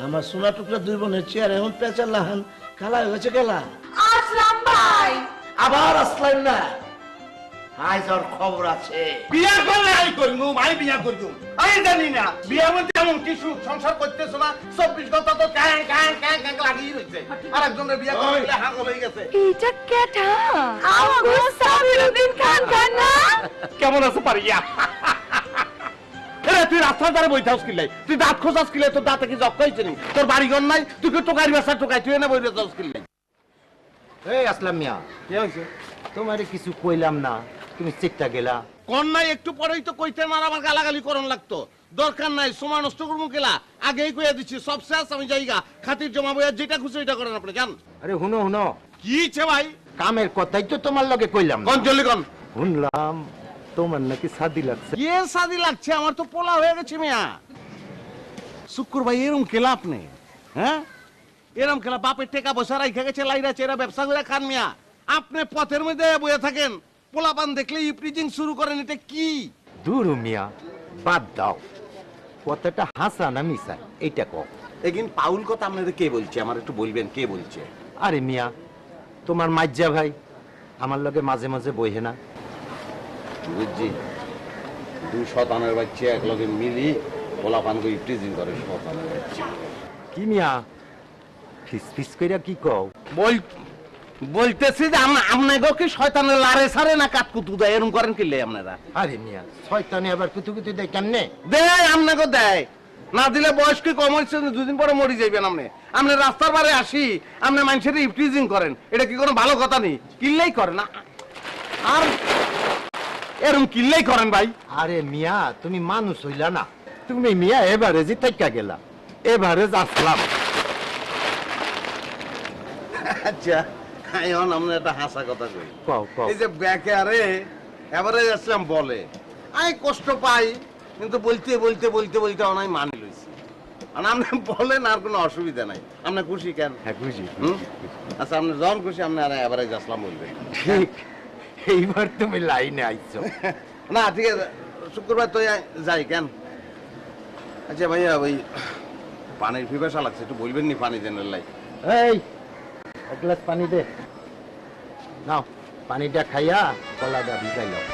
আমার সোনা টুকরা দুই বোনের চেয়ার এখন পেঁচার লাহান কালা হয়েছে গেলা। আসলাম ভাই। আবার আসলাম না, আজ ওর খবর আছে। বিয়া করলে আই করবো, আমি বিয়া করবো। আমি জানি না বিয়া মধ্যে এমন কিছু সংসার করতেছো না, 24 ঘন্টা তো ক্যাং ক্যাং ক্যাং ক্যাং লাগিয়ে রয়েছে। আর একজনের বিয়া করলে হাঙ্গল হয়ে গেছে। এটা কেটা? আমগো সাবিরউদ্দিন খান খান না? কেমন আছো পারিয়া? তুই রাস্তার ধারে বই থাকস কিলাই, তুই দাঁত খোঁজাস কিলাই, তোর দাঁতে কি জব খাইছে নি? তোর বাড়িঘর নাই, তুই কি টোকাই বেসা টোকাই, তুই এনে বই থাকস কিলাই। এই আসলাম মিয়া, কি হয়েছে? তোমারে কিছু কইলাম না, তুমি চিটটা গেলা। কোন নাই একটু পরেই তো কইতেন আর আমার গালাগালি করন লাগতো। দরকার নাই, সময় নষ্ট করবো কেলা, আগেই কইয়া দিচ্ছি সব শেষ, আমি জায়গা খাতির জমা বইয়া যেটা খুশি ওইটা করেন আপনি জান। আরে হুনো হুনো, কি ইচ্ছে ভাই? কামের কথাই তো তোমার লগে কইলাম না। কোন চলি কোন? শুনলাম তোমার নাকি শাদি লাগছে। কি শাদি লাগছে? আমার তো পোলা হয়ে গেছে মিয়া। শুক্র ভাই এরম কেলা আপনি, হ্যাঁ এরম খেলা বাপের টেকা বসা রাইখা গেছে, লাইরা চেরা ব্যবসা করে খান মিয়া। আপনি পথের মধ্যে বসে থাকেন, পোলাপান দেখলে ইপ্রিজিং শুরু করেন, এটা কি? দূর মিয়া, বাদ দাও। কথাটা হাসা না মিশা এইটা কও। এগিন পাউল কথা আপনাদের কে বলছে? আমার একটু বলবেন কে বলছে? আরে মিয়া, তোমার মাজ্জা ভাই আমার লগে মাঝে মাঝে বইহে না। বুঝছি, 2 শতানের বাচ্চা এক লগে মিলি পোলাপান করে ইপ্রিজিং করে শতানের বাচ্চা। কি মিয়া ফিস ফিস কইরা কি কও? বলতেছি যে আপনাকে কি শয়তানের লারে সারে না কাটকুতু দেয়, এরকম করেন কিলে আপনারা? আরে মিয়া, শয়তানি আবার কুতু কুতু দেয় কেমনে? দেয় আপনাকে দেয়, না দিলে বয়স কি কম হচ্ছে, 2 দিন পরে মরে যাইবেন আপনি। আপনি রাস্তার বারে আসি, আপনি মানুষের ইফটিজিং করেন, এটা কি কোনো ভালো কথা নেই? কিল্লেই করেন আর এরকম কিল্লেই করেন ভাই। আরে মিয়া, তুমি মানুষ হইলা না। তুমি মিয়া এভারেজ থাইকা গেলা, এভারেজ আসলাম। আচ্ছা এখন আমরা একটা হাসা কথা কই। কও কও। এই যে ব্যাকে আরে এভারেজ আসলাম বলে, আমি কষ্ট পাই, কিন্তু বলতে বলতে বলতে বলতে অনাই মানি লইছি। আর আপনি বলেন আর কোনো অসুবিধা নাই, আপনি খুশি কেন? হ্যাঁ খুশি। আচ্ছা আপনি যখন খুশি আপনি আর এভারেজ আসলাম বলবেন। ঠিক, এইবার তুমি লাইনে আইছো। না ঠিক আছে, শুক্রবার তো যাই কেন? আচ্ছা ভাইয়া ওই পানির পিপাসা লাগছে, একটু বলবেন নি পানি দেন লাই। এই এক গ্লাস পানি দে। নাও পানিটা খাইয়া গলাটা ভিজাই নাও।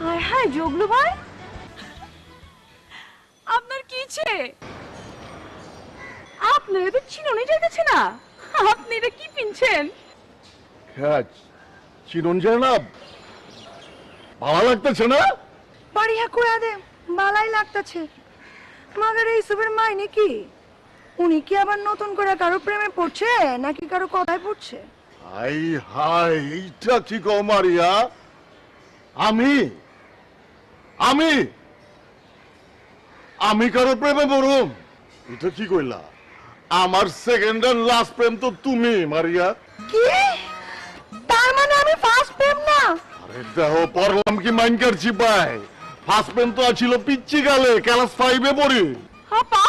হায় হায় জগলু ভাই, আপনার কি ইচ্ছে? আপনার এটা চিননে যাইতেছে না, আপনি এটা কি পিনছেন? হ্যাঁ, চিরঞ্জন না ভালো লাগতেছে না? বাড়িয়া কয়া দে, বালাই লাগতেছে। মাগার এই সুবের মাইনে কি? উনি কি আবার নতুন করে কারো প্রেমে পড়ছে নাকি কারো কথায় পড়ছে? হাই হাই, এইটা কি গো মারিয়া? আমি আমি আমি কারো প্রেমে পড়ুম? এটা কি কইলা? আমার সেকেন্ড এন্ড লাস্ট প্রেম তো তুমি মারিয়া। কি? তার মানে আমি ফার্স্ট প্রেম না? আরে দেখো, পড়লাম কি মাইন্ড করছি ভাই। ফার্স্ট প্রেম তো ছিল পিচ্চি গালে, ক্লাস 5 এ পড়ি। আপা,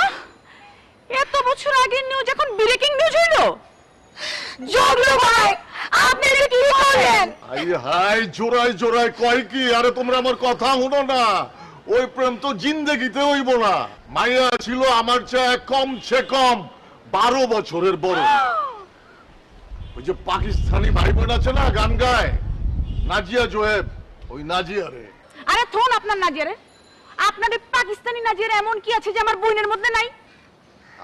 এত বছর আগের নিউজ এখন ব্রেকিং নিউজ হইলো? জগলু ভাই, আপনি এটা কি বলেন? হাই হাই, জোড়ায় জোড়ায় কয় কি? আরে তোমরা আমার কথা শুনো না। ওই প্রেম তো জিন্দেগিতে হইব না। মাইয়া ছিল আমার চেয়ে কমছে কম 12 বছরের বড়। ওই যে পাকিস্তানি ভাই বোন আছে না গান গায়, নাজিয়া জোহেব, ওই নাজিয়া রে। আরে থোন আপনার নাজিয়ারে, আপনার এই পাকিস্তানি নাজিয়ারে এমন কি আছে যে আমার বোনের মধ্যে নাই?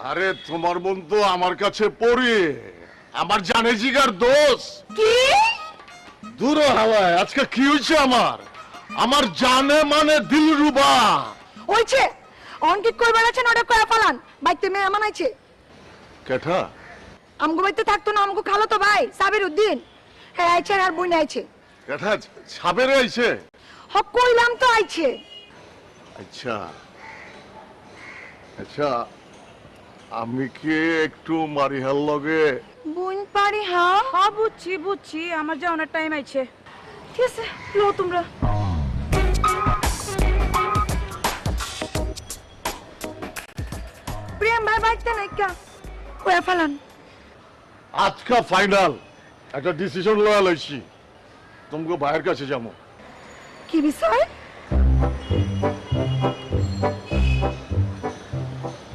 আরে তোমার বোন তো আমার কাছে পড়ে, আমার জানে জিগার দোষ। কি? দূর হাওয়ায় আজকে কি হয়েছে আমার? আমার জানে মানে দিলরুবা। ওইছে অঙ্কিত কই বেড়াচ্ছেন ওটা কয়া পালান। বাইতে মেয়ে মানাইছে। কেঠা? আমগো বাইতে থাকতো না, আমগো খালো তো ভাই সাবিরউদ্দিন। হ্যাঁ আইছে আর বই আইছে। কেঠা ছাবেরে আইছে? হ কইলাম তো আইছে। আচ্ছা আচ্ছা, আমি কি একটু মারিহার লগে বোন পারি হ্যাঁ হ্যাঁ বুঝছি বুঝছি, আমার যাওয়ার টাইম আছে। ঠিক আছে লো তোমরা। প্রেম ভাই বাইতে নাই কা কয়া ফেলান। আজকা ফাইনাল একটা ডিসিশন লয়া লইছি, তোমাকে ভাইয়ের কাছে যাবো। কি বিষয়?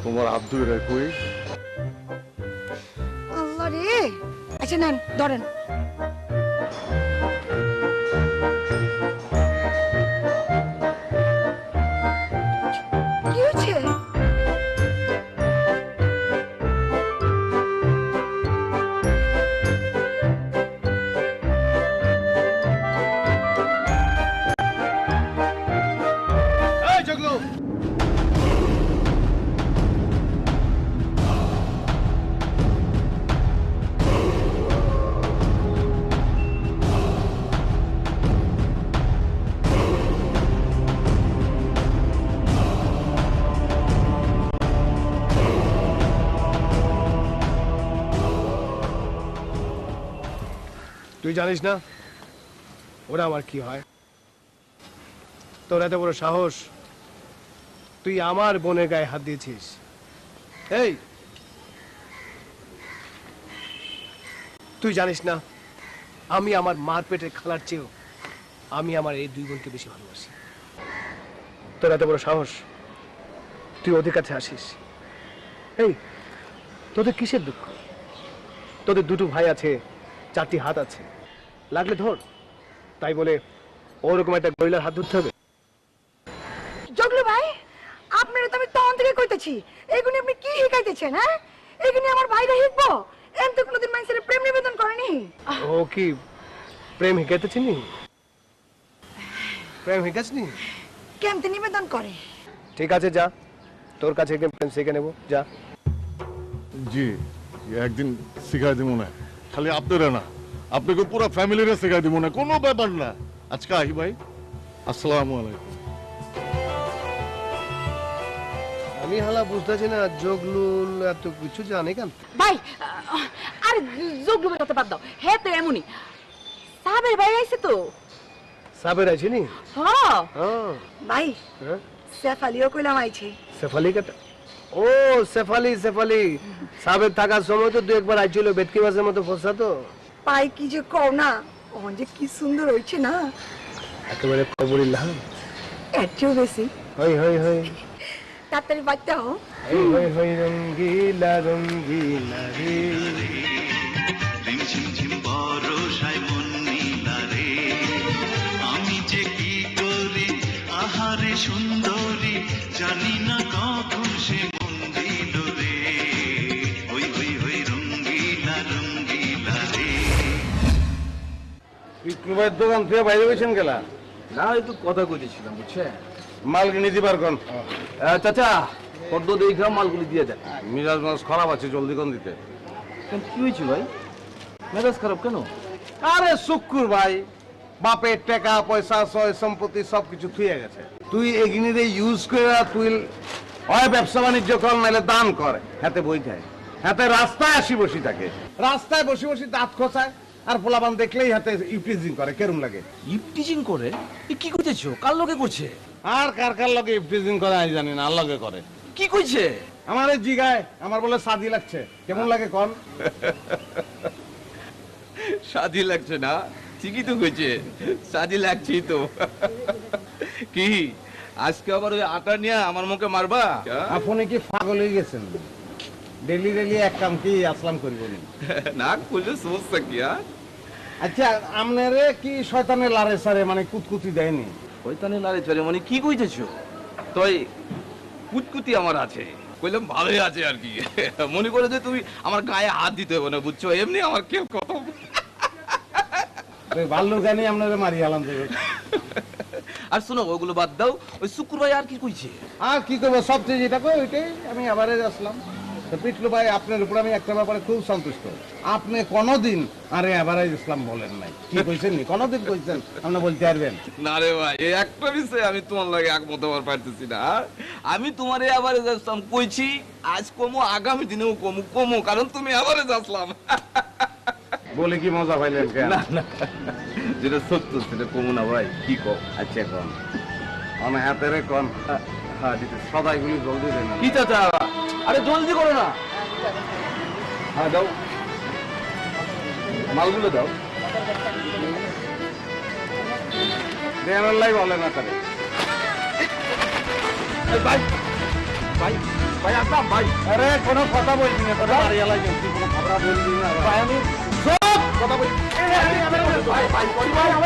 তোমার হাত ধরে কই। আল্লাহ রে, আচ্ছা নেন ধরেন। কি হয়েছে? এই জগলু, তুই জানিস না ওরা আমার কি হয়? তোর এত বড় সাহস, তুই আমার বোনের গায়ে হাত দিয়েছিস। এই তুই জানিস না আমি আমার মার পেটের খালার চেয়েও আমি আমার এই দুই বোনকে বেশি ভালোবাসি। তোর এত বড় সাহস, তুই ওদের কাছে আসিস। এই তোদের কিসের দুঃখ? তোদের দুটো ভাই আছে, চারটি হাত আছে, লাগলে ধর। তাই বলে ওরকম একটা গরিলার হাত ধরতে হবে? জগলু ভাই, আপনারা তো আমি তখন থেকে কইতেছি, এগুনি আপনি কি শিখাইতেছেন? হ্যাঁ, এগুনি আমার ভাইরা শিখবো? এম তো কোনোদিন মানুষের প্রেম নিবেদন করেনি। ও কি প্রেম শিখাইতেছি নি? প্রেম শিখাসনি? কেমতে নিবেদন করে? ঠিক আছে যা, তোর কাছে গিয়ে প্রেম শিখে নেবো, যা। জি, একদিন শিখাই দিব না, খালি আপনারা না, আপনাকে পুরো ফ্যামিলিরে শিখাই দিব না, কোনো ব্যাপার না। আজকে আহি ভাই, আসসালামু আলাইকুম। আমি হালা বুঝতেছি না জগলুল এত কিছু জানে কেন? ভাই আরে যোগ্য কথা বাদ দাও, হে তো এমনই। সাবের ভাই আইছে তো। সাবের আছে নি? হ্যাঁ হ্যাঁ। ভাই হ্যাঁ? সেফালিও কইলাম আইছে। শেফালি কাটা? ও শেফালি, শেফালি সাবের থাকার সময় তো দু একবার আইছিল, বেটকি মাছের মতো ফসা তো। পাই কি যে কও না, ওন যে কি সুন্দর হইছে না, একেবারে কবরিল্লাহ। এটিও বেশি। হই হই হই তাড়াতাড়ি বাচ্চা হো। হই হই হই রঙ্গিলা রঙ্গিলা রে। ঝিমঝিম বরষায় মন নীলা রে, আমি যে কি করি আহারে সুন্দরী, জানি না কখন সে মন দিল রে। হই হই হই রঙ্গিলা রঙ্গিলা রে। বিক্রমের দোকান থেকে বাইরে গেছেন গেলা? না একটু কথা কইতেছিলাম, বুঝছেন? মাল কিনে দিবার কোন? চাচা পদ্ম দেখা মালগুলি দিয়ে দেন। মিরাজ মাছ খারাপ আছে, জলদি কোন দিতে। কেন কি হয়েছে ভাই, মেজাজ খারাপ কেন? আরে শুক্কুর ভাই, বাপের টাকা পয়সা সয় সম্পত্তি সবকিছু থুয়ে গেছে, তুই এগিনিরে ইউজ করে তুই হয় ব্যবসা বাণিজ্য কর, নাহলে দান কর। হাতে বই থাকে, হাতে রাস্তায় আসি বসি থাকে, রাস্তায় বসে বসে দাঁত খোঁচায়, আর পোলাপান দেখলেই হাতে ইফটিজিং করে, কেরম লাগে? ইপটিজিং করে? এ কি কইতেছো? কার লগে করছে? আর কার কার লগে ইফটিজিং করে আমি জানি না, আর লগে করে। কি কইছে? আমার এই জিগায়, আমার বলে সাদি লাগছে, কেমন লাগে কন? শাদি লাগছে না? ঠিকই তো কইছে, শাদি লাগছেই তো। কি আজকে আবার ওই আটা নিয়ে আমার মুখে মারবা? আপনি কি পাগল হয়ে গেছেন? ডেলি ডেলি এক কাম কি আসলাম করিব নি? না করলে সমস্যা কি? আচ্ছা, আপনারে কি শয়তানের লারে সারে মানে কুতকুতি দেয়নি? শয়তানি লারে চলে মানে কি কইতেছো? তই কুতকুতি আমার আছে, কইলাম ভালোই আছে আর কি। মনে করে যে তুমি আমার গায়ে হাত দিতে হবে না, বুঝছো? এমনি আমার কেউ কত ভালো জানি আপনারে মারি আলাম দেবে। আর শোনো, ওগুলো বাদ দাও, ওই শুক্রবার আর কি কইছে? আর কি করবো, সবচেয়ে যেটা কই ওইটাই আমি আবারে আসলাম। তো পিটলু ভাই, আপনার উপর আমি একটা ব্যাপারে খুব সন্তুষ্ট। আপনি কোনোদিন আরে আবারে ইসলাম বলেন নাই, কি কইছেন নি? কোনোদিন কইছেন? আপনি বলতে পারবেন না রে ভাই, এই একটা বিষয়ে আমি তোমার লাগে একমত হবার পারতেছি না। আমি তোমারে আবারে যাচ্লাম কইছি, আজ কমো আগামী দিনেও কমু কমো, কারণ তুমি আবারে যাচ্লাম। বলে কি মজা পাইলেন কেন? না না, যেটা সত্য সেটা কমু না ভাই, কি কও? আচ্ছা কোন আমার হাতেরে কোন হ্যাঁ দিতে সদাইগুলি জলদি দেন কি চাচা? আরে জলদি করো না। হ্যাঁ দাও, মালগুলো দাও। দেনার লাই বলে না তারে ভাই ভাই ভাই আসলাম ভাই। আরে কোনো কথা বলবি না তোরা বাড়ি এলাই গেছি কোনো খবর বলবি না ভাই আমি সব কথা বলি। ভাই ভাই ভাই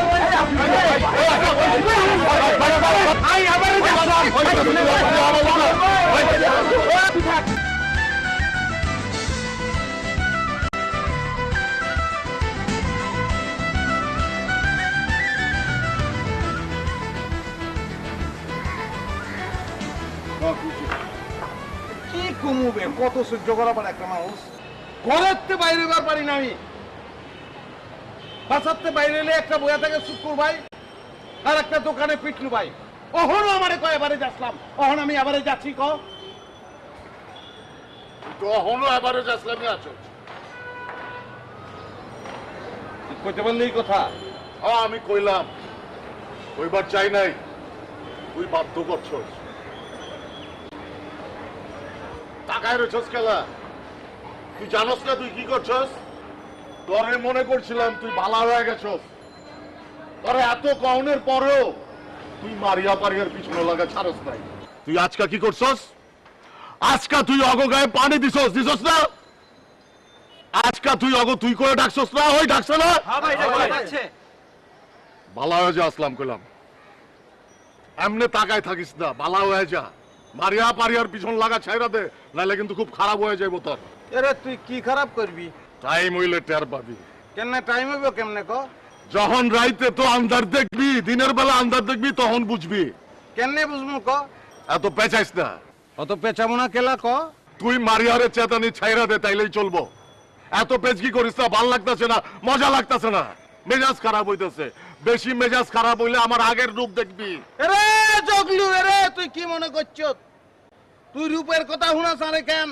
কি কমবে কত সহ্য করাবার একটা মানুষ ঘরেতে বাইরে বার পারি না আমি বাসাতে বাইরে এলে একটা বইয়া থাকে শুক্কুর ভাই আর একটা দোকানে পিটলু ভাই অহনও আমারে কয় এবারে যাচ্লাম অহন আমি এবারে যাচ্ছি ক কখনো এবারে যাসলামই আছো কইতে বললেই কথা হ্যাঁ আমি কইলাম কইবার চাই নাই, তুই বাধ্য করছস। টাকায় রয়েছস খেলা, তুই জানোস না তুই কি করছস? তোরে মনে করছিলাম তুই ভালো হয়ে গেছস, তোরে এত কওনের পরেও তুই মারিয়া পারিয়ার পিছনে লাগা ছাড়স নাই। তুই আজকা কি করছস? আজকা তুই অগগায়ে পানি দিছস দিছস না? আজকা তুই তুই করে ডাকছস না? ওই ডাকছ না? ভালো হয়ে যা আসলাম কইলাম, এমনি তাকায় থাকিস না, ভালো হয়ে যা। মারিয়া পারিয়ার পিছন লাগা ছাইরা দে, নাইলে কিন্তু খুব খারাপ হয়ে যাইব তোর। এরে তুই কি খারাপ করবি? টাইম হইলে টের পাবি। কেমনে টাইম হইব কেমনে ক? যখন রাইতে তো আন্ধার দেখবি, দিনের বেলা আন্ধার দেখবি, তখন বুঝবি। কেমনে বুঝমু ক? এত পেঁচাইস না। অত পেঁচামো না কেলা ক? তুই মারিয়ারে চেতানি ছাইরা দে, তাইলেই চলবো। এত পেঁচকি করিস না, ভাল লাগতেছে না, মজা লাগতেছে না, মেজাজ খারাপ হইতেছে। বেশি মেজাজ খারাপ হইলে আমার আগের রূপ দেখবি। এরে জগলু এরে তুই কি মনে করছ? তুই রূপের কথা শুনাস আরে কেন?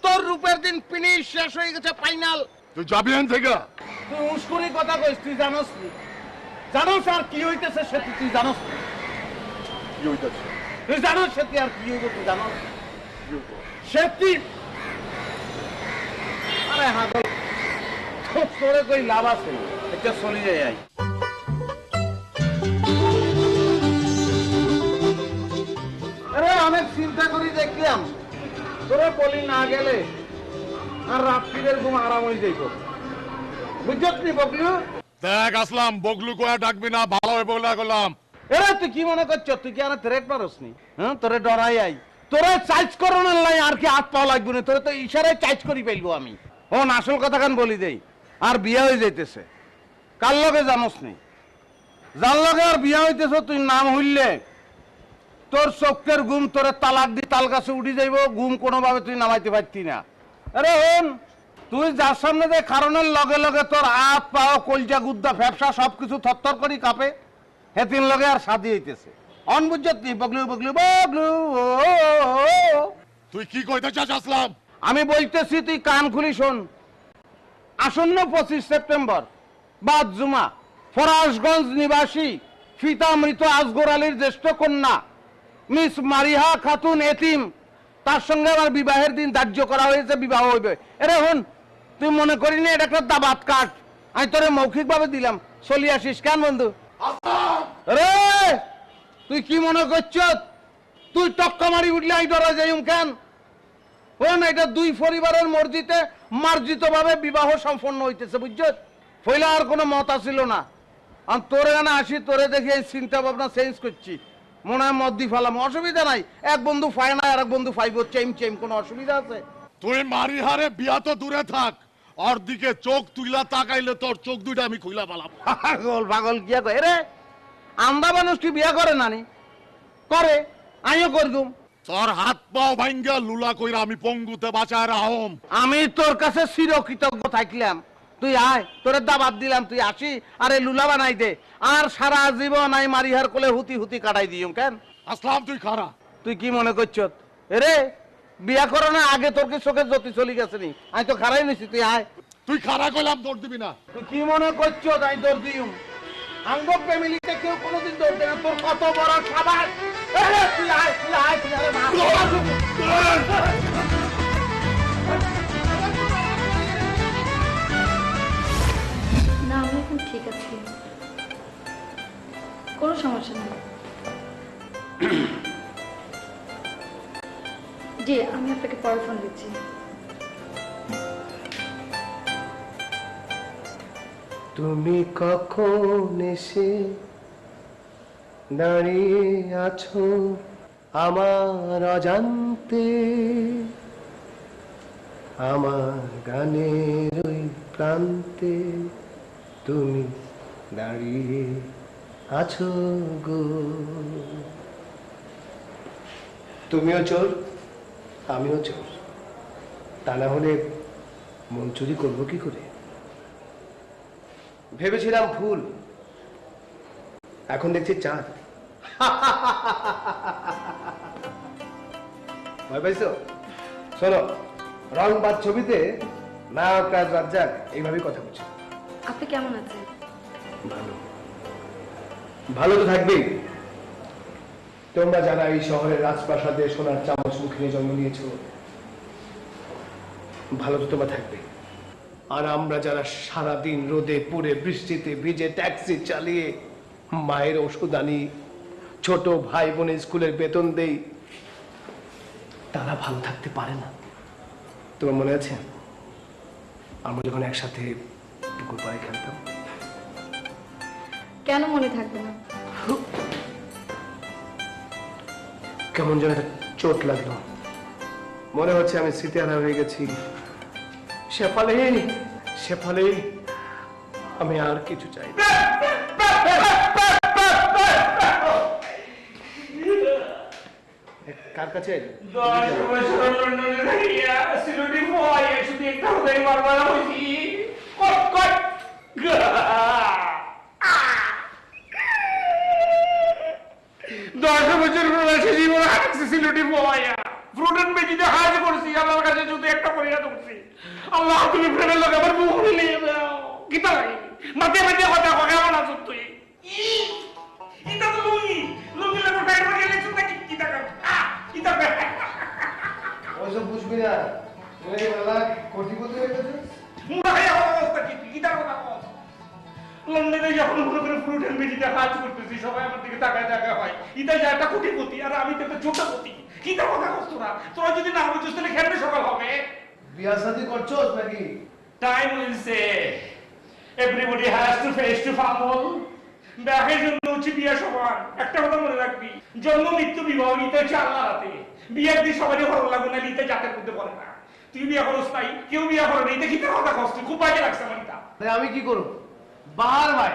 তোর রূপের দিন ফিনিশ শেষ হয়ে গেছে ফাইনাল। তুই যাবি এখান থেকে? তুই উস্কুরি কথা কইস, তুই জানোস নি? জানোস আর কি হইতেছে সেটি তুই জানোস নি? কি হইতেছে? তুই জানোস সেটি আর কি হইব তুই জানোস? সেটি আরে হাগল তোরে কই লাভ আছে? এটা চলে যায় আই। আরে অনেক চিন্তা করি দেখলাম তোরে বলি না গেলে আর রাত্রির ঘুম আরাম হয়ে যাইব, বুঝছস নি বকলু? দেখ আসলাম, বগলু কয়া ডাকবি না, ভালো হয়ে বগলা করলাম। এরে তুই কি মনে করছ? তুই কি আর থ্রেট পারস নি? হ্যাঁ তোরে ডরাই আই, তোরে চার্জ করানোর লাই আর কি হাত পাওয়া লাগবে না, তোরে তো ইশারায় চার্জ করি পাইলবো আমি। ও আসল কথা কান বলি দেই, আর বিয়া হয়ে যাইতেছে, কার লগে জানোস নি? যার লগে আর বিয়া হইতেছে তুই নাম হইলে তোর চোখের ঘুম তোরে তালাক দি তাল গাছে উঠি যাইব, ঘুম কোনোভাবে তুই নামাইতে পারতি না। আরে হন তুই যার সামনে যে কারণের লগে লগে তোর হাত পাও কলজা গুদ্দা ফ্যাপসা সবকিছু থরথর করি কাঁপে, হেতিন লগে আর শাদি হইতেছে। অন বুঝত নি বগলু বগলু বগলু তুই কি কইতে চাস আসলাম? আমি বলতেছি তুই কান খুলি শোন। আসন্ন 25 সেপ্টেম্বর বাদ জুমা ফরাসগঞ্জ নিবাসী ফিতা মৃত আসগর আলীর জ্যেষ্ঠ কন্যা মিস মারিহা খাতুন এতিম, তার সঙ্গে আমার বিবাহের দিন ধার্য করা হয়েছে, বিবাহ হইবে। এরে হন তুই মনে করিনি এটা একটা দাবাত কাট, আমি তোরে মৌখিক ভাবে দিলাম, চলি আসিস কেন বন্ধু? রে তুই কি মনে করছ? তুই টক্কা মারি উঠলে আমি ডরা যাইম কেন? হন এটা দুই পরিবারের মর্জিতে মার্জিত ভাবে বিবাহ সম্পন্ন হইতেছে, বুঝছ? পয়লা আর কোনো মত আসিল না, আর তোরে এখানে আসি তোরে দেখি এই চিন্তা ভাবনা চেঞ্জ করছি, মনে হয় মদ দি ফেলাম, অসুবিধা নাই। এক বন্ধু ফায় না আর এক বন্ধু ফাইব, চেম চেম, কোনো অসুবিধা আছে? তুই মারিহারে বিয়া তো দূরে থাক, ওর দিকে চোখ তুইলা তাকাইলে তোর চোখ দুইটা আমি খুইলা পালাম। পাগল পাগল কিয়া কয় রে? আমরা মানুষ কি বিয়া করে নানি? করে, আমিও করদুম। তোর হাত পাও ভাঙ্গা লুলা কইরা আমি পঙ্গুতে বাঁচায় রাহম। আমি তোর কাছে চিরকৃতজ্ঞ থাকলাম, তুই আয়, তোরে দাবাত দিলাম, তুই আসি আরে লুলা বানাই দে, আর সারা জীবন আই মারিহার কোলে হুতি হুতি কাটাই দিও কেন? আসলাম তুই খারা, তুই কি মনে করছ এরে বিয়া করো না আগে তোর কি চোখে জ্যোতি চলে গেছে নি আমি তো খারাই নিছি তুই আয় তুই খারাপ কইলাম দৌড় দিবি না তুই কি মনে করছ তাই দৌড় দিম আঙ্গো ফ্যামিলিতে কেউ কোনোদিন দৌড় দেয় না তোর কত বড় সাবাস তুই আয় তুই আয় তুই আরে মা না আমি এখন ঠিক আছি, কোনো সমস্যা নেই। জি আমি আপনাকে পরে ফোন দিচ্ছি। তুমি কখন এসে দাঁড়িয়ে আছো আমার অজান্তে, আমার গানের ওই প্রান্তে তুমি দাঁড়িয়ে আছো গো। তুমিও চোর আমিও চোর, তা না হলে মন চুরি করবো কি করে? ভেবেছিলাম ফুল, এখন দেখছি চাঁদ। ভয় পাইছো? শোনো, রংবাদ ছবিতে নায়ক রাজ রাজ্জাক এইভাবেই কথা বলছে। আপনি কেমন আছেন? ভালো, ভালো তো থাকবেই। তোমরা যারা এই শহরের রাজপ্রাসাদে সোনার চামচ মুখে নিয়ে জন্ম নিয়েছো, ভালো তো তোমরা থাকবে। আর আমরা যারা সারাদিন রোদে পুড়ে বৃষ্টিতে ভিজে ট্যাক্সি চালিয়ে মায়ের ওষুধ আনি, ছোট ভাই বোনের স্কুলের বেতন দেই, তারা ভালো থাকতে পারে না। তোমার মনে আছে আমরা যখন একসাথে পুকুর পাড়ে খেলতাম? কেন মনে থাকবে না? কেমন যেন একটা চোট লাগলো, মনে হচ্ছে আমি স্মৃতিহারা হয়ে গেছি। শেফালি আমি আর কিছু চাই না। কার কাছে? দশ বছর প্রবাসী জীবন হাঁটছে সিলেটি পোয়া ফ্রুটেন বেজিতে হাজ করছি, আল্লাহর কাছে যদি একটা পরিণত করছি। আল্লাহ তুমি ফ্রেন্ডের লোক আবার মুখ নিয়ে যাও কিতা লাগে মাঝে মাঝে কথা কেমন আছো তুই? এটা তো লুঙ্গি লুঙ্গি লাগো টাইম গেলে চুপ নাকি কিতা কর কিতা কর ওসব বুঝবি না, তুই বাবা কোটিপতি হয়ে গেছিস। মুড়াই অবস্থা কি কিতা কথা বল? লন্ডনে যখন মনে করে ফ্রুট এন্ড ভেজিতে কাজ করতেছি সবাই আমার দিকে তাকায় তাকায় হয় ইতা যা একটা কোটিপতি আর আমি তো একটা ছোটপতি। কিতা কথা বলছ তোরা? তোরা যদি না বুঝছিস তাহলে খেলবে সকাল হবে। বিয়া শাদী করছস নাকি? Time will say everybody has to face to family. বিয়াহের জন্য হচ্ছে বিয়া সবার। একটা কথা মনে রাখবি, জন্ম মৃত্যু বিবাহ নিতে হচ্ছে আল্লাহর হাতে। বিয়ের দিন সবারই ভালো লাগবে না, নিতে জাতের মধ্যে পড়ে না। তুই বিয়া করস নাই, কেউ বিয়া করে নাই, দেখি তোর কথা কষ্ট খুব বাজে লাগছে আমার এটা। আমি কি করব? বাহার ভাই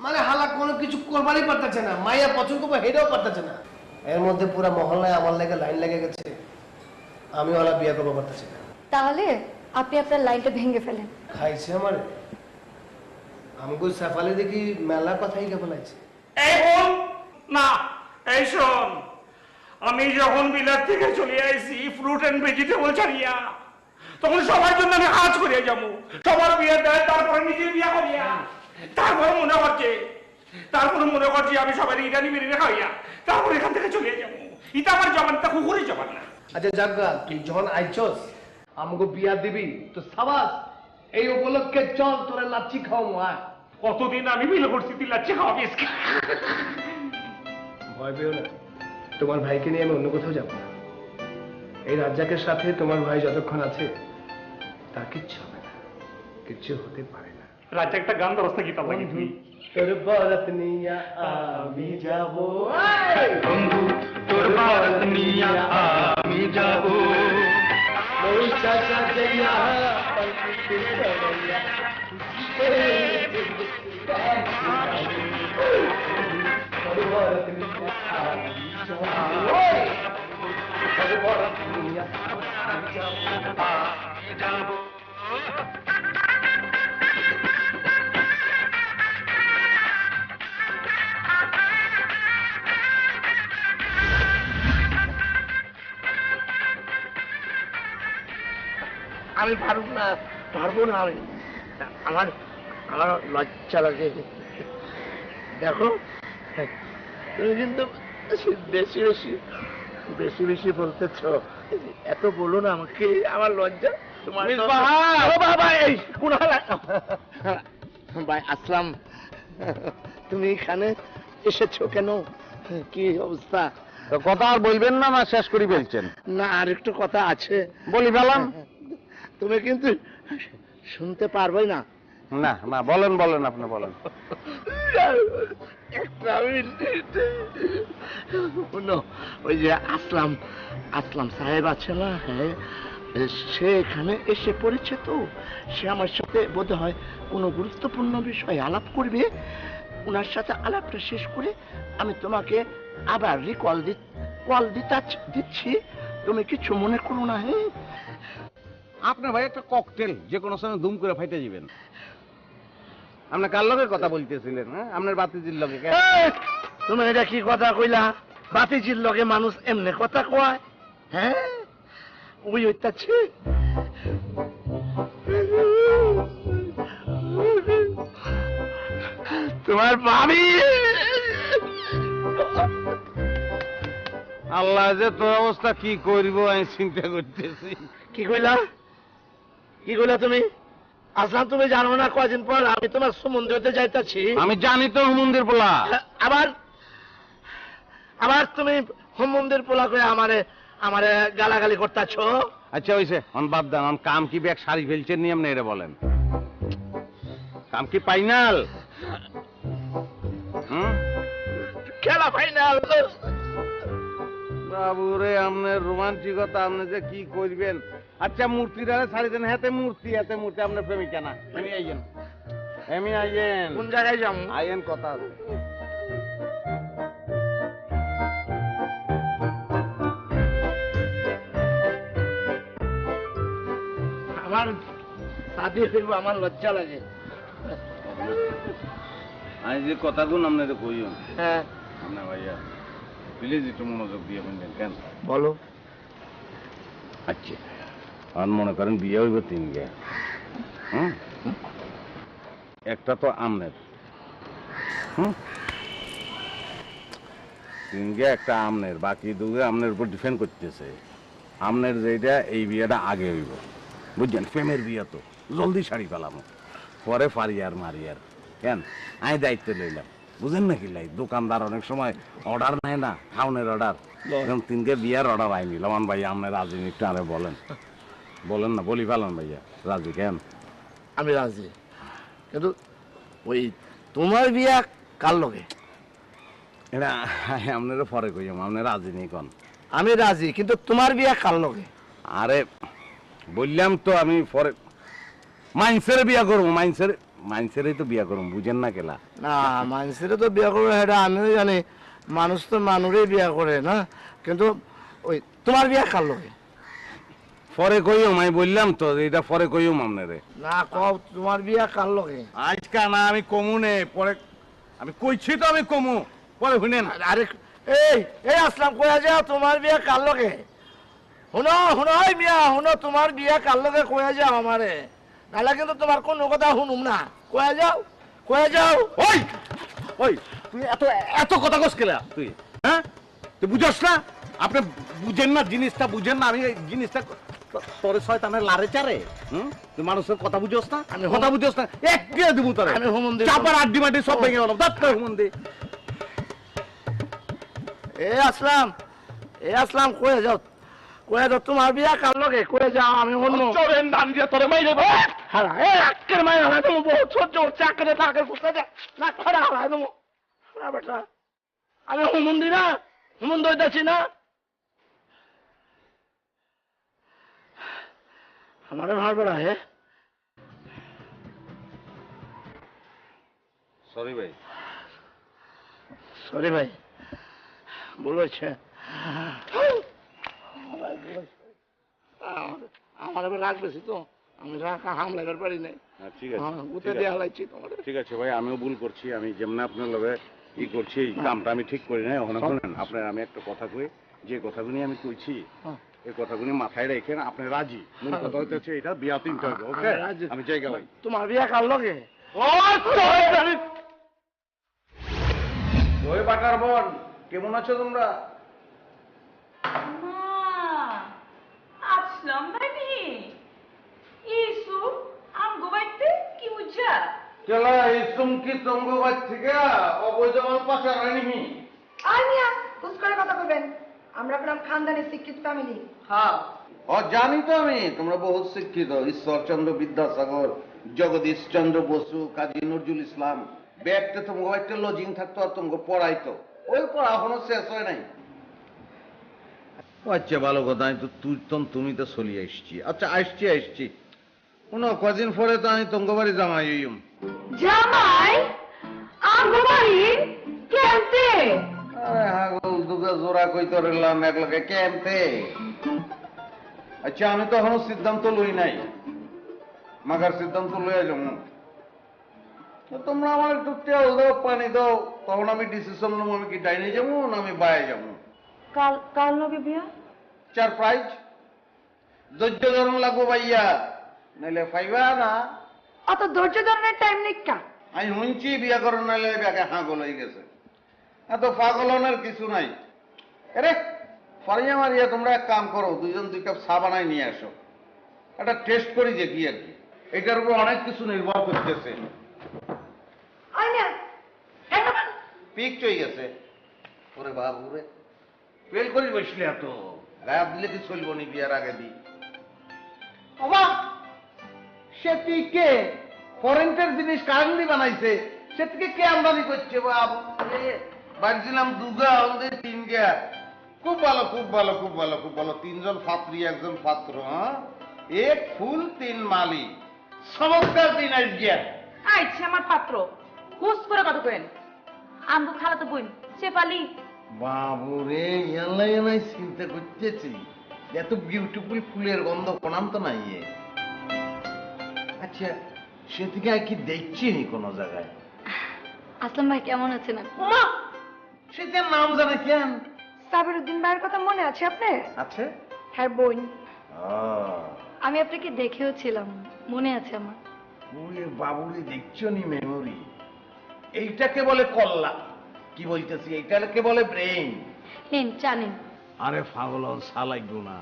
মানে হালাক কোনো কিছু করবারই পারতেছে না, মাইয়া পছন্দ করবো হেটাও পারতেছে না। এর মধ্যে পুরো মহল্লায় আমার লেগে লাইন লেগে গেছে, আমি ওলা বিয়ে করবো পারতেছি না। তাহলে আপনি আপনার লাইনটা ভেঙে ফেলেন। খাইছে আমার আমগো সাফালে দেখি মেলা কথাই কেবল আছে। এই বোন না, এই শোন, আমি যখন বিলাত থেকে চলে আইছি ফ্রুট এন্ড ভেজিটেবল ছাড়িয়া, তখন সবার জন্য আমি কাজ করিয়া যাবো, সবার বিয়ে দেয়, তারপরে নিজে বিয়া করিয়া, তারপর মনে করছি আমি সবাই ইরানি মেরিনে খাইয়া তারপর এখান থেকে চলে যাবো। এটা আমার জবানটা কুকুরে জবান না। আচ্ছা জাগা, তুই যখন আইছস আমগো বিয়া দিবি তো সাবাস, এই উপলক্ষে চল তোরে লাচ্ছি খাওয়াবো। আয়, কতদিন আমি মিলে করছি তুই লাচ্ছি খাওয়াবি। ভয় পেও না, তোমার ভাইকে নিয়ে আমি অন্য কোথাও যাবো না। এই রাজ্জাকের সাথে তোমার ভাই যতক্ষণ আছে তার কিচ্ছু হবে না, কিচ্ছু হতে পারে না। রাজ্জাক একটা গান ব্যবস্থা কি তা লাগে তুই? তোর বরাত নিয়া আমি যাবো, বন্ধু তোর বারাত নিয়া আমি যাব, ওই চাচা জয়া পলকি চড়িয়া তোর বরাত নিয়া আমি যাবো, তোর বরাত নিয়া আমি যাবো। আমি পারব না, পারবো না আমি। আমার আমার লজ্জা লাগে। দেখো তুমি কিন্তু বেশি বেশি বেশি বেশি বলতেছ, এত বলো না আমাকে, আমার লজ্জা। তোমার বাবা এই ভাই আসলাম, তুমি এখানে এসেছো কেন? কি অবস্থা? কথা আর বলবেন না, না শেষ করে ফেলছেন? না আর একটু কথা আছে, বলি ফেলাম। তুমি কিন্তু শুনতে পারবে না। না না, বলেন বলেন, আপনি বলেন। একটা মিনিট। শোনো, ওই যে আসলাম আসলাম সাহেব আছে না, হ্যাঁ, সে এখানে এসে পড়েছে, তো সে আমার সাথে বোধ হয় কোনো গুরুত্বপূর্ণ বিষয়ে আলাপ করবে। ওনার সাথে আলাপটা শেষ করে আমি তোমাকে আবার কল দিচ্ছি, তুমি কিছু মনে করো না। হ্যাঁ, আপনার ভাই একটা ককটেল যে কোনো সময় দুম করে ফাইটে যাবেন। আপনি কার লগে কথা বলতেছিলেন? হ্যাঁ, আপনার বাতিজির লগে। তুমি এটা কি কথা কইলা? বাতিজির লগে মানুষ এমনি কথা কয়? হ্যাঁ, ওই হইতাছে। তোমার ভাবি। আল্লাহ যে তোর অবস্থা কি করবো আমি চিন্তা করতেছি। কি কইলা? কি কইলা তুমি? আসলাম, তুমি জানো না কয়দিন পর আমি তোমার সমুদ্রতে যাইতাছি? আমি জানি তো হুমন্দির পোলা। আবার আবার তুমি হুমন্দির পোলা করে আমারে গালাগালি করতেছ। আচ্ছা হইছে, অন বাদ দেন। অন কাম কি ব্যাগ শাড়ি ফেলছেন নিয়ম নেই রে বলেন? কাম কি ফাইনাল? খেলা ফাইনাল। বাবুরে, আপনার রোমান্টিকতা, আপনি যে কি করবেন। আচ্ছা মূর্তিটা ছাড়ি দেন, হাতে মূর্তি আপনার প্রেমিকা না? আমি আইয়েন, আমি আইয়েন। কোন জায়গায় যাবো? আইয়েন, কথা আছে। আমার শাদি হইব, আমার লজ্জা লাগে। আমি যে কথাগুলো আপনাদের কইও, হ্যাঁ না ভাইয়া প্লিজ একটু মনোযোগ দিয়ে বলবেন। কেন বলো। আচ্ছা, আর মনে করেন বিয়ে হইব 3 গে। একটা তো আমনের, 3 গে একটা আমনের, বাকি 2 গে আমনের উপর ডিপেন্ড করতেছে। আমনের যেটা, এই বিয়েটা আগে হইব, বুঝছেন? প্রেমের বিয়ে তো জলদি শাড়ি পেলাম, পরে ফারি আর মারি আর। কেন আমি দায়িত্ব লইলাম, বুঝেন নাকি? লাই দোকানদার অনেক সময় অর্ডার নেয় না, খাওনের অর্ডার। এখন 3 গে বিয়ার অর্ডার আই নিলাম। ভাইয়া আপনি রাজি একটু আরে বলেন, বলেন না, বলি ফেলেন ভাইয়া। রাজি? কেন আমি রাজি, কিন্তু ওই তোমার বিয়া কার লগে? এটা আপনার পরে কইম, আপনি রাজি নেই কন? আমি রাজি, কিন্তু তোমার বিয়া কার লগে? আরে বললাম তো আমি পরে মাইন্সের বিয়া করবো, মাইন্সেরই তো বিয়া করবো, বুঝেন না কেলা? না, মানুষের তো বিয়া করবে সেটা আমিও জানি, মানুষ তো মানুষই বিয়া করে না, কিন্তু ওই তোমার বিয়া কার লগে? পরে কইম, আমি বললাম তো এটা পরে কইম আপনারে। না কও, তোমার বিয়া কার লগে? আজকা না, আমি কমু নে, পরে আমি কইছি তো আমি কমু, পরে শুনেন। আরে এই আসলাম, কয়া যাও তোমার বিয়া কার লগে? শুনো শুনো, ওই মিয়া শুনো, তোমার বিয়া কার লগে কয়া যাও আমারে, নাহলে কিন্তু তোমার কোনো কথা শুনুম না। কয়া যাও, কয়া যাও। ওই ওই তুই এত কথা কস কেলা তুই? হ্যাঁ, তুই বুঝস না? আপনি বুঝেন না জিনিসটা, বুঝেন না? আমি এই জিনিসটা তোরে শয়তানের লারে চারে। তুই মানুষের কথা বুঝস না, কথা বুঝস না, এক দিয়ে দিব তোরে। আমি হুমন্দি চাপার আড্ডি মাটি সব ভেঙে গেল। দাঁত হুমন্দি। এ আসলাম কয়ে যাও, কয়ে যাও তোমার বিয়া কার লগে? কয়ে যাও, আমি শুনবো। চলেন ধান দিয়ে তোরে মাইরে দেবো। হারা এ আক্কের মাই হারা তুমি বহুত সহ্য হচ্ছে, আক্কেরে তাকে ফুসে দে না, খরা হারা তুমি। বেটা আমি হুমন্দি না, হুমন্দ হইতাছি না। আমারে মারবে না? হে সরি ভাই, সরি ভাই, ভুল হয়েছে। আমার এবার রাগ বেশি তো, আমি রাগ হামলা পারি নাই। ঠিক আছে, উঠে দিয়ে হালাইছি তোমার। ঠিক আছে ভাই, আমিও ভুল করছি। আমি যেমন আপনার লগে ই করছি এই কামটা আমি ঠিক করি নাই। ওখানে শুনেন আপনার আমি একটা কথা কই, যে কথাগুলি আমি কইছি এই কথাগুলি মাথায় রেখেন। আপনি রাজি? মূল কথা হচ্ছে এটা বিয়া 3টা হবে। ওকে, আমি জায়গা ভাই। তোমার বিয়া কার লগে? ওই বাটার বোন, কেমন আছো তোমরা? আসলাম ভাবি ইসু আমগো বাইতে কি বুঝা চলো এই সুমকি তঙ্গবাদ থেকে অবৈধমান পাশে রানিমি। আর মিয়া হুস করে কথা বলবেন, আমরা আপনার খানদানি শিক্ষিত ফ্যামিলি। হ্যাঁ ও জানি তো আমি তোমরা বহুত শিক্ষিত। ঈশ্বরচন্দ্র বিদ্যাসাগর, জগদীশ চন্দ্র বসু, কাজী নজরুল ইসলাম। ব্যাগটা তোমাকে একটা লজিং থাকতো আর তোমাকে পড়াইতো। ওই পড়া এখনো শেষ হয় নাই। আচ্ছা ভালো কথা, আমি তো তুমি তো চলি আসছি। আচ্ছা আসছি কোনো কদিন পরে তো আমি তোমাকে বাড়ি জামাই হইম। জামাই আমগো বাড়ি কেমতে? আরে হাগল দুগে জোড়া কইতে রইলাম একলগে কেমতে। আচ্ছা আমি তো এখনো সিদ্ধান্ত লই নাই, মাগার সিদ্ধান্ত লই আইলাম। তোমরা আমার একটু তেল দাও, পানি দাও, তখন আমি ডিসিশন নেবো আমি কি ডাইনে যাবো না আমি বাইরে যাবো। কাল লগে বিয়া? সারপ্রাইজ ধৈর্য ধরন লাগবো ভাইয়া, নাইলে পাইবা না। অত ধৈর্য ধরনের টাইম নেই কা? আমি শুনছি বিয়া করো নাইলে ব্যাগে হাগল হয়ে গেছে। এত পাগল হওয়ার কিছু নাই। আরে ফারিয়া মারিয়া তোমরা এক কাম করো, 2 কাপ চা বানাই নিয়ে আসো, একটা টেস্ট করি যে কি আর কি। এটার উপর অনেক কিছু নির্ভর করতেছে। পিক চই গেছে ওরে বাবু রে, ফেল করি বসলে এত গায়াব দিলে কি চলবো নি বিয়ার আগে দি। অবাক সে কে ফরেন্টের জিনিস কারণই বানাইছে, সে থেকে কে আমদানি করছে বাবু রে। বাড়ছিলাম 2 গা আমাদের 3 গা। খুব ভালো 3 জন ফাত্রী 1 জন পাত্র। হ্যাঁ, 1 ফুল 3 মালি, চমৎকার দিন আজ গিয়া। আইছে আমার পাত্র হুস করে কথা কইন। আমগো খালাতো বোন শেফালি। বাবু রে ইয়ালাই চিন্তা করতেছি, এত বিউটিফুল ফুলের গন্ধ কোনাম তো নাই। আচ্ছা সে থেকে আর কি দেখছি নি কোনো জায়গায়? আসলাম ভাই কেমন আছেন? ওমা সেটা নাম জানে কেন? সাবিরউদ্দিন ভাইয়ের কথা মনে আছে আপনার? আছে। হ্যাঁ বোন, ও আমি আপনাকে দেখেও ছিলাম, মনে আছে আমার। ওরে বাবুরে দেখছো নি মেমোরি। এইটাকে বলে কল্লা। কি বলতেছি, এইটাকে বলে ব্রেইন। নিন জানেন। আরে পাগল চা লাগবো না,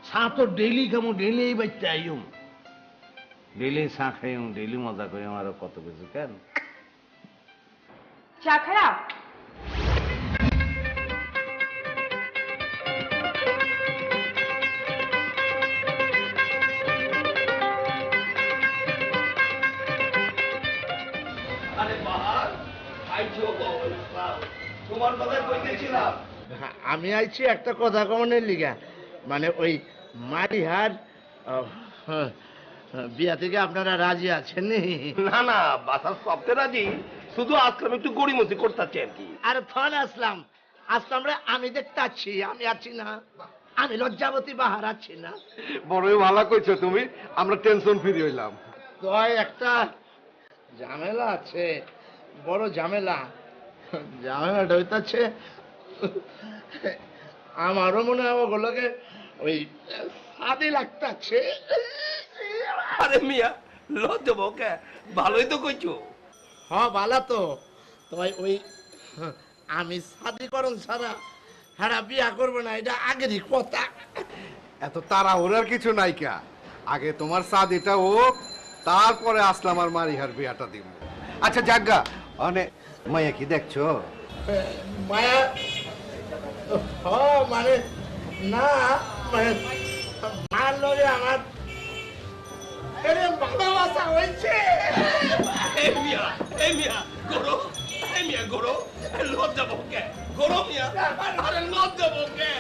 চা তো ডেইলি খামো, ডেইলি এই বাচ্চা আইম, ডেইলি চা খাইম, ডেইলি মজা করিম, আরো কত কিছু। কেন চা খারাপ? তোমার কথা কইতেছিলাম। আমি আইছি একটা কথা কমনের লিগা, মানে ওই মারিহার বিয়া থেকে আপনারা রাজি আছেন? না বাসার সবতে রাজি, শুধু আসলাম একটু গড়িমসি করতেছি আর কি। আরে ফোন আসলাম রে, আমি দেখতে আছি, আমি আছি না, আমি লজ্জাবতী বাহার আছি না। বড়ই ভালো কইছো তুমি, আমরা টেনশন ফ্রি হইলাম। তো একটা ঝামেলা আছে, বড় ঝামেলাটা হইতাছে আমারও মনে হয় ওগুলোকে ওই সাদি লাগতাছে। আরে মিয়া লজ্জা বকে, ভালোই তো কইছো। হ্যাঁ ভালো তো, ওই আমি সাদিকরণ ছাড়া হারা বিয়া করবো না, এটা আগেরই কথা। এত তাড়াহুড়ার কিছু নাই কা, আগে তোমার সাদিটা হোক, তারপরে আসলাম আর মারিহার বিয়াটা দিব। আচ্ছা জাগা অনেক মাইয়া কি দেখছো? মায়া মানে না, মানে মার লগে আমার ভালোবাসা হয়েছে। লজ্জা বকে গরো মিয়া, আরে লজ্জা বকে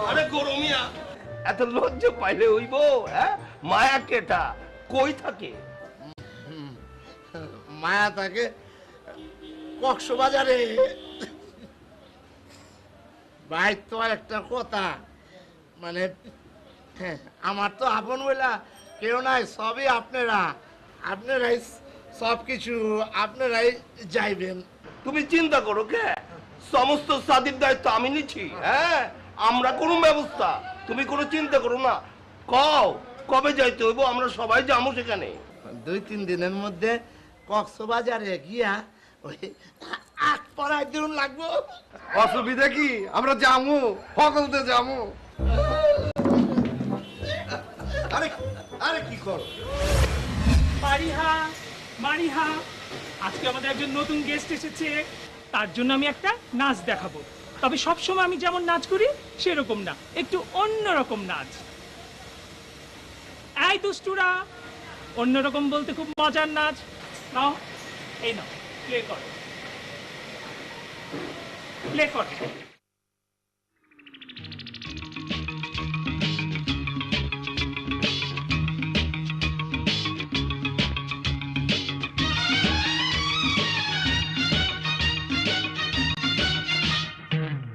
আরে গরো মিয়া, এত লজ্জা পাইলে হইব? হ্যাঁ, মায়া কেটা কই থাকে? মায়া থাকে কক্সবাজারে। ভাই তো একটা কথা, মানে আমার তো আপন বইলা কেউ নাই, সবই আপনারাই সবকিছু আপনারাই যাইবেন। তুমি চিন্তা করো কে, সমস্ত সাদির দায়িত্ব আমি নিচ্ছি। হ্যাঁ, আমরা কোনো ব্যবস্থা, তুমি কোনো চিন্তা করো না। কবে যাইতে হইব, আমরা সবাই যাবো সেখানে। 2-3 দিনের মধ্যে কক্সবাজারে গিয়া ওই আট পড়ায় দিন লাগবো। অসুবিধা কি, আমরা যাবো, সকলতে যাবো। আরে আরে কি করো? মারিহা মারিহা, আজকে আমাদের একজন নতুন গেস্ট এসেছে, তার জন্য আমি একটা নাচ দেখাবো। তবে সবসময় আমি যেমন নাচ করি সেরকম না, একটু অন্যরকম নাচ। এই দুষ্টুরা, অন্যরকম বলতে খুব মজার নাচ। নাও, এই নাও, প্লে করো, প্লে করো।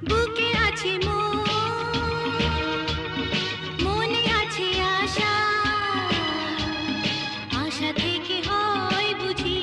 বুকে আছে মনে আছে আশা, আশা থেকে হয় বুঝি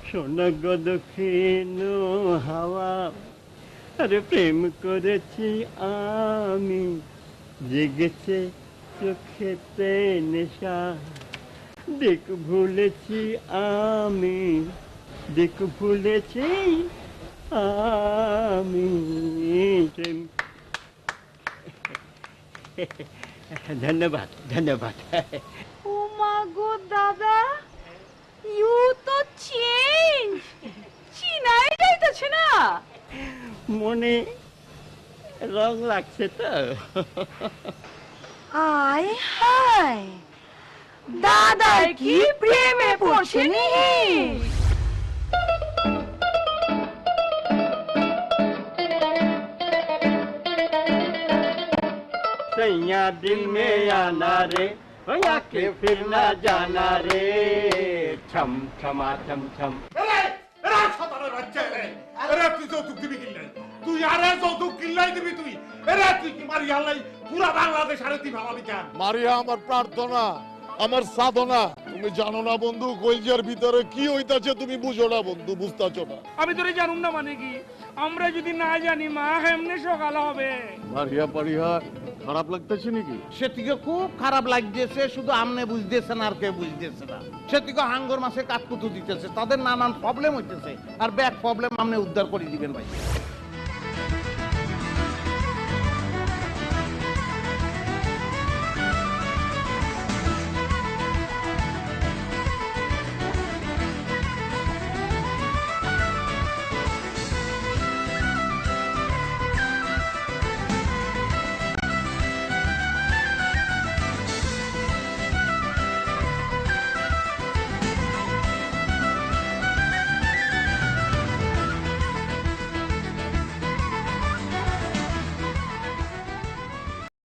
সোনা গো দক্ষিণ হাওয়া, আরে প্রেম করেছি আমি, জেগেছে চোখেতে নেশা, দেখ ভুলেছি আমি, দেখ ভুলেছি আমি প্রেম। ধন্যবাদ ধন্যবাদ। ও মা গো দাদা, ইউ তো চেঞ্জ, চিনাই যাইতেছে না। মনে রং লাগছে তো। আয় হায়, দাদার কি প্রেমে পড়ছে নি? सैया दिल में आना रे, आके फिर ना जाना रे, छम छमा छम छम। তুই যৌতুক দিবি কিল্লাই, তুই আরে যৌতুক কিল্লাই দিবি তুই। তুই কি মারি হাল্লাই পুরা বাংলাদেশ আরে তুই ভাবাবি কেন? মারিয়া আমার প্রার্থনা, আমার সাধনা। তুমি জানো না বন্ধু, কলজার ভিতরে কি হইতাছে তুমি বুঝো না বন্ধু, বুঝতাছো না। আমি তোরে জানুম না মানে কি, আমরা যদি না জানি মা এমনি সকাল হবে। মারিয়া পারিয়া খারাপ লাগতেছে নাকি? সেটিকে খুব খারাপ লাগতেছে, শুধু আমনে বুঝতেছেন আর কে বুঝতেছে না। সেটিকে হাঙ্গর মাসে কাঠকুতু দিতেছে, তাদের নানান প্রবলেম হইতেছে, আর ব্যাক প্রবলেম আমনে উদ্ধার করে দিবেন ভাই।